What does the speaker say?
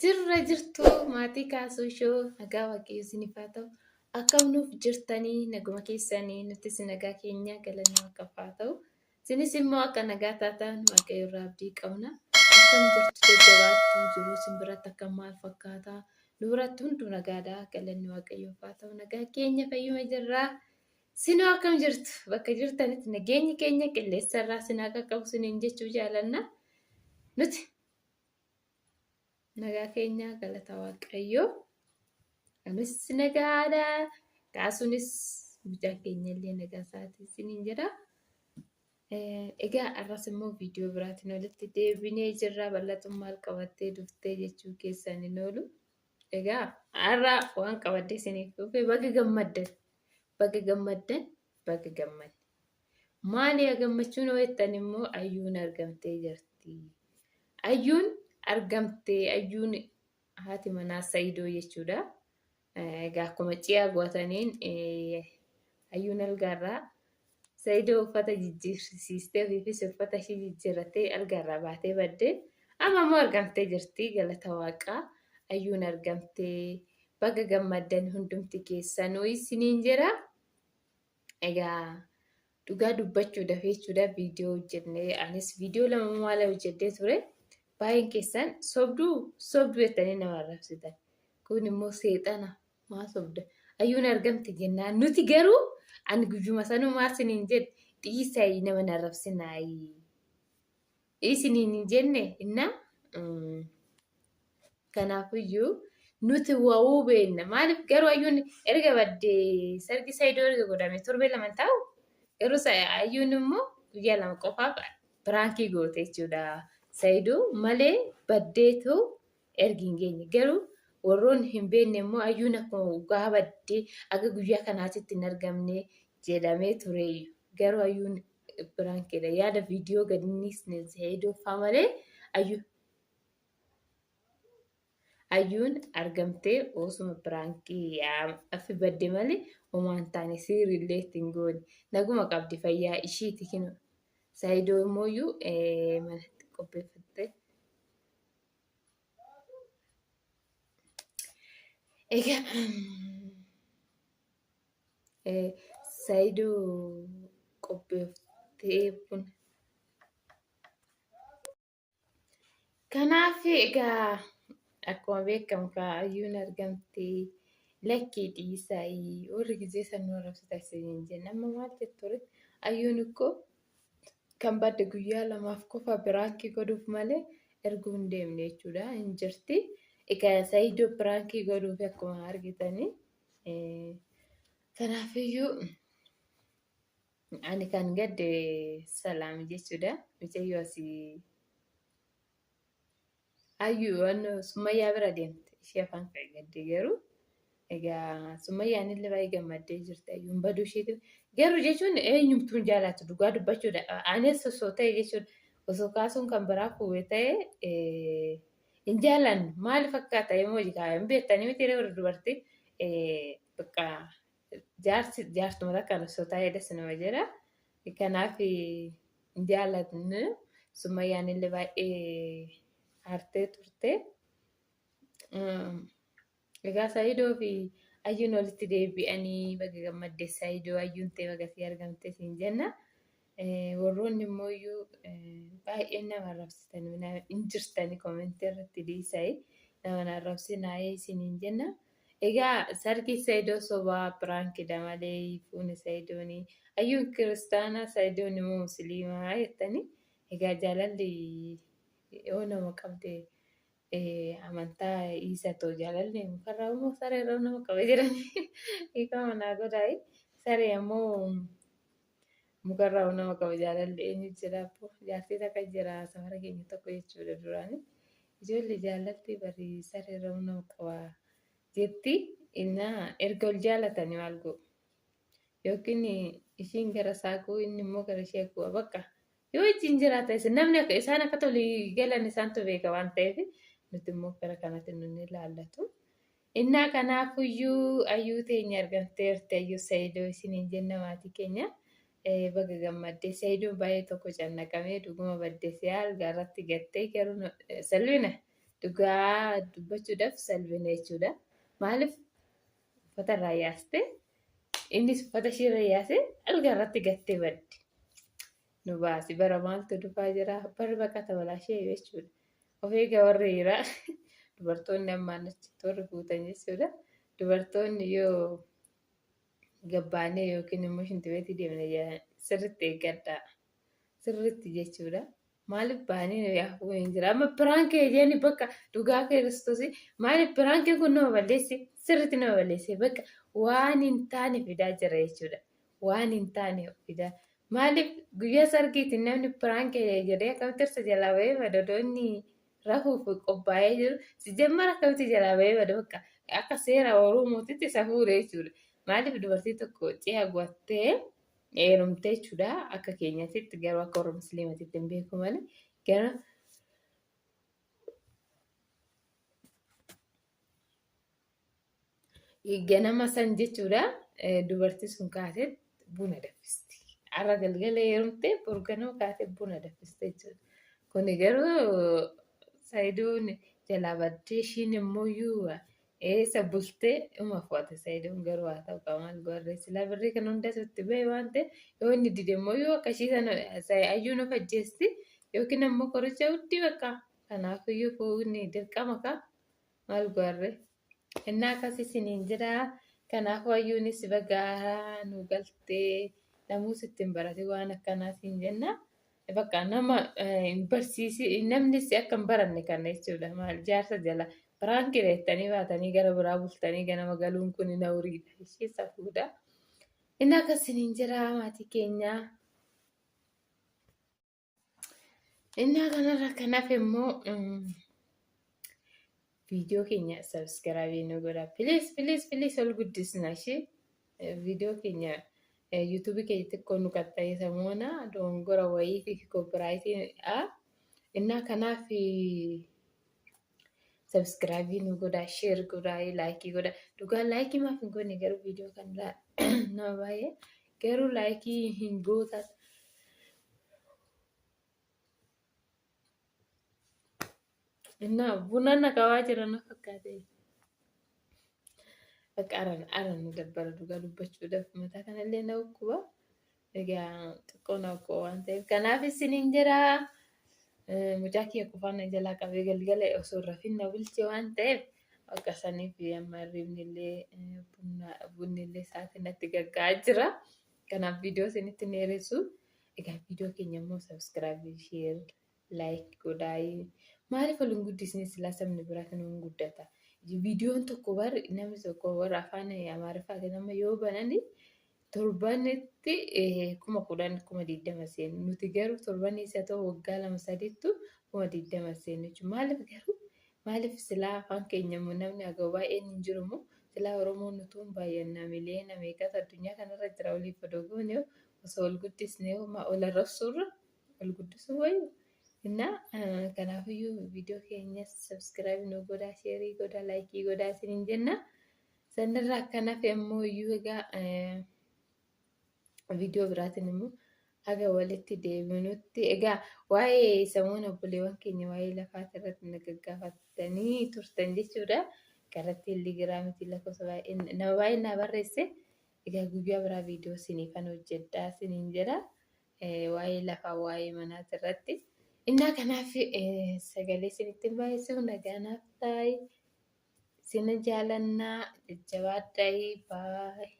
Jirra jirtuu maatii kaasuu shoo nagaa waaqayyo isiniif haa ta'u. Akkam nuuf jirtanii naguma keessanii nutis nagaa keenya galanni waaqaaf haa ta'u. Isinis immoo akka nagaa taatan waaqayyo irraa abdii qabna. Akkam jirtu jajjabaattuu jiru isin biratti akkam maal fakkaata? Nu biratti hunduu nagaadha galanni waaqayyoof haa ta'u. Nagaa keenya fayyuma jirraa. Sinoo akkam jirtu? Bakka jirtanitti nageenyi keenya qilleensarraa sin haa qaqqabu isiniin jechuu jaalanna. Nuti nagaa keenya galata waaqayyoo. Anis nagaadha. Kaasuunis mucaan keenya illee nagaa isaatii isiniin jedha. Egaa har'as immoo viidiyoo biraatiin walitti deebinee jirra. Bal'atuun maal qabattee dhuftee jechuu keessan hin oolu. Egaa har'a waan qabattee isiniif dhufe baga gammaddan. Baga gammaddan. Baga gammaddan. Maali gammachuun ho'ettan immoo ayyuun argamtee jirti. Ayyuun argamtee ayyuun haati manaa Saayidoo jechuudha. Egaa akkuma ciyaa gootaniin ayyuun algaarraa Saayidoo uffata jijjiirsiistee ofiifis uffata ishee jijjiirrattee algaarraa baatee baddee amma immoo argamtee jirti. Galata waaqaa ayyuun argamtee baga gammaddan hundumti keessanuu isiniin jira. Egaa dhugaa dubbachuudhaaf jechuudha viidiyoo hojjennee anis viidiyoo lama maala hojjettee ture. Baay'een keessan sobduu jettanii nama arrabsitan. Kun immoo seexana maa sobda. Ayyuun argamte jennaan nuti garuu ani guyyuma sanuu maasiniin jedhe dhiisaa nama arrabsinaayi. Isiniin hin jenne innaa kanaafiyyuu nuti wa'uu beenna. Maaliif garuu ayyuun erga baddee sargi Saayidoo erga godhame torbee lama taa'u garuu ayyuun immoo guyyaa lama qofaaf biraankii goote jechuudha. Saayidoo malee baddeetu ergi hin geenye. Garuu warroonni hin beekne immoo ayyuun akkuma gaa baddee aga guyyaa kanaatitti hin argamne jedhamee tureeyyu. Garuu ayyuun biraankiidha. Yaada viidiyoo gadiinis Saayidoo fa'aa malee ayyuun argamtee osuma biraankii affi badde malee homaan taane sirriillee ittiin goone. Naguma qabdi fayyaa ishiiti kinu. Saayidoo immooyyuu manatti qopheeffatte. Egaa Saayidoo qopheeffattee kun. Kanaaf egaa akkuma beekamu ayyuun argamtee lakkii dhiisaa warri gizee sanuu arrabsita isiniin jenna. Amma maal jetture ayyuun ikkoo kan badde guyyaa lamaaf qofa biraankii godhuuf malee erguu hin deemne jechuudha. Hin jirti. Egaa Saayidoo biraankii godhuuf akkuma argitanii. Kanaafiyyuu ani kan gadde salaam jechuudha. Mucayyoo asii ayyuu waan Sumayyaa bira deemte. Ishee afaan kan gadde garuu. Egaa Sumayyaan illee baay'ee gammaddee jirti. Ayyuun baduu isheetiif. Garuu jechuun eenyumtuun jaalatu dhugaa dubbachuudha. Anis osoo ta'e jechuudha. Osoo kaasuun kan biraa fuudhee ta'e hin jaalannu. Maaliif fakkaata immoo hin beektanii miti warri dubartii bakka jaarsuma takkaan osoo ta'ee dha nama jedha. Kanaaf hin jaalannu. Sumayyaan illee baay'ee aartee turte. Egaa Saayidoo fi ayyuun walitti deebi'anii baga gammaddee Saayidoo ayyuun ta'e baga si argamte siin jenna. Warroonni immoo iyyuu baay'een nama arrabsitan hin jirtanii koomentii irratti dhiisaa nama arrabsinaayee isiniin jenna. Egaa sargi Saayidoo sobaa biraankidha malee fuuni Saayidoonii ayyuun kiristaanaa Saayidoon immoo musliimaa jettanii. Egaa jaalalli yoo nama qabde amantaa isa ta'u jaalalli mukarraa immoo saree irraa nama qaba jedhanii hiikama naa godhaayi. Saree immoo mukarraa nama qaba jaalalli eenyu jira jaartii takka jira safara keenya tokko jechuudha duraanii. Ijoollee jaalatti bari saree irraa nama qaba jetti innaa erga ol jaalatanii maal godhu. Yookiin ishiin gara saaquu inni immoo gara ishee ku'a bakka. Yoo wajjin jiraata namni isaan akka tolii galan isaantu beeka waan ta'eef nuti immoo gara kanatti nuni ilaallatu. Innaa kanaafiyyuu ayyuu teenya argamteerti ayyuu Saayidoo isiniin jenna maatii keenya. Baga gammaddee Saayidoon baay'ee tokko cannaqamee dhuguma baddee algaa irratti gattee garuu salphina dhugaa dubbachuudhaaf salphina jechuudha. Maaliif uffata irraa yaastee innis uffata ishee irra yaasee alga irratti gattee baddi. Nu baasi bara maaltu dhufaa jira bari baqata walaashee jechuudha. Of eegaa warri dhiiraa dubartoonni ammaan achitti warri fuutan jechuudha. Dubartoonni yoo gabbaanee yookiin immoo shintibeetii deemne sirriitti eeggadhaa. Sirriitti jechuudha. Maaliif baanii yaafuu hin jira. Amma piraankii jenni bakka dhugaa Kiristoos maaliif piraankii kun nama balleessi sirriitti nama balleessi bakka waan hin taane fidaa jira jechuudha. Waan hin taane fidaa. Maaliif guyyaa sargiitiin namni piraankii jedhee akkamitti irsa jalaa bahee madodoonni rafuuf qophaa'ee jiru. Si jammara akkamitti jalaa bahee mada bakka akka seera Oromootitti isa fuudhee jechuudha. Maaliif dubartii tokko ci'a guuttee heerumtee jechuudha. Akka keenyatti garuu akka Oromoo Musliimaatti hin beeku malee gara ganama san jechuudha. Dubartii sun kaatee buna danfisti. Har'a galgala heerumtee borganoo kaatee buna danfiste jechuudha. Kuni garuu Saayidoon jalaa baddee ishiin immoo eessa bultee uma fu'ate Saayidoon garuu haa ta'u qabamal gorree silaa birrii kan hunda isatti bahe waan ta'eef yoo inni dide immoo akka ishii sana ayyuu of ajjeesti yookiin immoo qoricha huddii bakka kanaafiyyuu fuudhni dirqama ka maal gorree innaa akkasii isiniin jira kanaafuu ayyuunis bagaaraa nu galtee namuus ittiin barate waan akkanaatiin jenna. Bakka nama barsiisi namni si akka hin baranne kana jechuudha. Maal jaarsa jala piraankii reettanii baatanii gara biraa bultanii ganama galuun kun na uriidha. Ishee safuudha. Inni akkasiniin jira maatii keenyaa. Inni kanarra kanaaf immoo viidiyoo keenya sabskiraabii nu godha. Please ol guddisna ishee viidiyoo keenya. YouTube keessatti kun qaxxee samuuna dongora wayii fi koopiraayitii innaa kanaaf subscribe nu godha share godha like godha dhugaa like maaf hin goone garuu viidiyoo kanarraa nama baay'ee garuu like hin goota innaa buna naqawaa jira na fakkaate. Aran dabbara dhugaa dubbachuudhaaf mataa kanallee na hukkuba. Egaa xiqqoo na hukkuba waan ta'eef kanaaf isiniin jira. Mucaa kiyya qofaan jalaa qabee galgala osoo rafin na bulche waan ta'eef akka saniif amma hirribnillee bunnillee isaatiin natti gagga'aa jira. Kanaaf viidiyoo isinitti hin dheeressu. Egaa viidiyoo keenya immoo subscribe share like godhaa. Maaliif ol hin guddisne silaa sabni biraatiin hin guddata. Viidiyoon tokko bari namni tokko warra afaan Amaariffaatiin amma yoo banani torbanitti 10,020 seenu nuti garuu torbanii isa ta'u waggaa 2-3 20 seenu jechuudha. Maaliif garuu maaliif silaa afaan keenya immoo namni aga'u baay'een hin jiru immoo silaa Oromoon nutuun baay'annaa miliyoona meeqatu addunyaa kanarra jira waliif odogoone osoo ol guddisne ol arrabsuurra ol guddisuu wayyu. Innaa kanaafiyyuu viidiyoo keenya subscribe nu godhaa share godhaa like godhaa isiniin jenna. Sanirraa akkanaaf immoo iyyuu egaa viidiyoo biraatiin immoo haga walitti deebinutti egaa waa'ee samuun obboleewwan keenya waa'ee lafaati irratti na gaggaafatanii turtan jechuudha. Gara teelegiraamiitiin lakkoofsa nama baay'ee na barreesse. Egaa guyyaa biraa viidiyoo isiniifan hojjedhaa isiniin jedha. Waa'ee lafaa waa'ee manaati irratti. Innaa kanaaf sagalee isinitti baay'isuuf nagaanaaf ta'i. Sina jaalannaa jajjabaadhaa baay'ee.